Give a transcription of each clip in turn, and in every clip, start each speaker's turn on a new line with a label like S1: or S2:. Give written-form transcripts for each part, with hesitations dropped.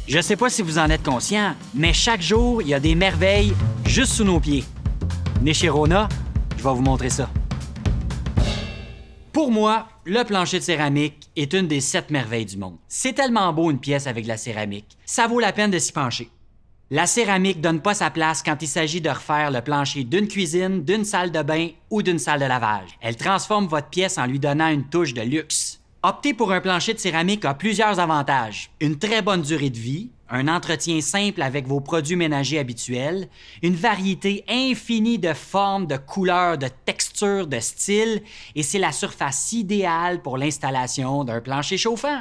S1: Je sais pas si vous en êtes conscient, mais chaque jour, il y a des merveilles juste sous nos pieds. Venez chez Rona, je vais vous montrer ça. Pour moi, le plancher de céramique est une des 7 merveilles du monde. C'est tellement beau une pièce avec de la céramique, ça vaut la peine de s'y pencher. La céramique donne pas sa place quand il s'agit de refaire le plancher d'une cuisine, d'une salle de bain ou d'une salle de lavage. Elle transforme votre pièce en lui donnant une touche de luxe. Opter pour un plancher de céramique a plusieurs avantages. Une très bonne durée de vie, un entretien simple avec vos produits ménagers habituels, une variété infinie de formes, de couleurs, de textures, de styles, et c'est la surface idéale pour l'installation d'un plancher chauffant.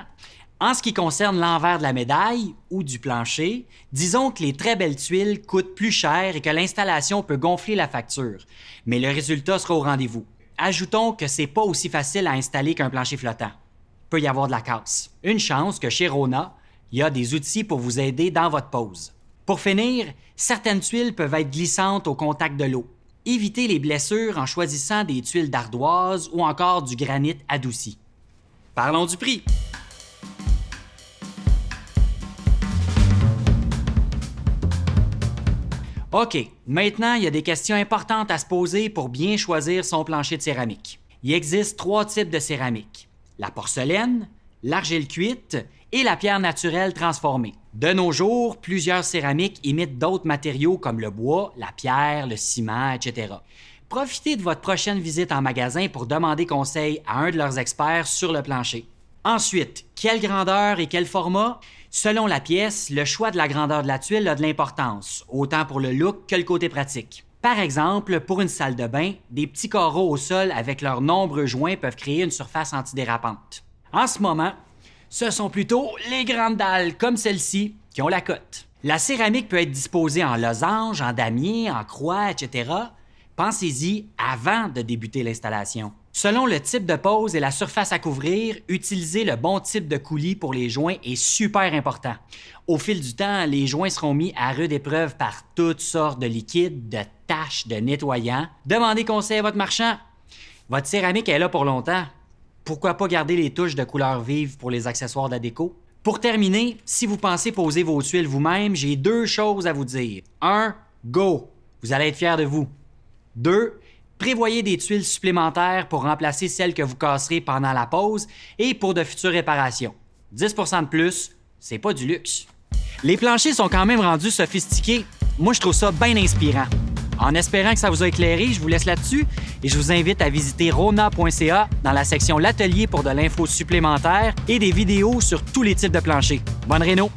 S1: En ce qui concerne l'envers de la médaille ou du plancher, disons que les très belles tuiles coûtent plus cher et que l'installation peut gonfler la facture, mais le résultat sera au rendez-vous. Ajoutons que c'est pas aussi facile à installer qu'un plancher flottant. Il peut y avoir de la casse. Une chance que chez Rona, il y a des outils pour vous aider dans votre pose. Pour finir, certaines tuiles peuvent être glissantes au contact de l'eau. Évitez les blessures en choisissant des tuiles d'ardoise ou encore du granit adouci. Parlons du prix. OK, maintenant, il y a des questions importantes à se poser pour bien choisir son plancher de céramique. Il existe 3 types de céramique: la porcelaine, l'argile cuite et la pierre naturelle transformée. De nos jours, plusieurs céramiques imitent d'autres matériaux comme le bois, la pierre, le ciment, etc. Profitez de votre prochaine visite en magasin pour demander conseil à un de leurs experts sur le plancher. Ensuite, quelle grandeur et quel format? Selon la pièce, le choix de la grandeur de la tuile a de l'importance, autant pour le look que le côté pratique. Par exemple, pour une salle de bain, des petits carreaux au sol avec leurs nombreux joints peuvent créer une surface antidérapante. En ce moment, ce sont plutôt les grandes dalles comme celle-ci qui ont la cote. La céramique peut être disposée en losange, en damier, en croix, etc. Pensez-y avant de débuter l'installation. Selon le type de pose et la surface à couvrir, utiliser le bon type de coulis pour les joints est super important. Au fil du temps, les joints seront mis à rude épreuve par toutes sortes de liquides, de taches, de nettoyants. Demandez conseil à votre marchand. Votre céramique est là pour longtemps. Pourquoi pas garder les touches de couleur vive pour les accessoires de la déco? Pour terminer, si vous pensez poser vos tuiles vous-même, j'ai 2 choses à vous dire. 1. Go! Vous allez être fiers de vous. 2. Prévoyez des tuiles supplémentaires pour remplacer celles que vous casserez pendant la pause et pour de futures réparations. 10% de plus, c'est pas du luxe. Les planchers sont quand même rendus sophistiqués. Moi, je trouve ça bien inspirant. En espérant que ça vous a éclairé, je vous laisse là-dessus et je vous invite à visiter rona.ca dans la section L'Atelier pour de l'info supplémentaire et des vidéos sur tous les types de planchers. Bonne réno!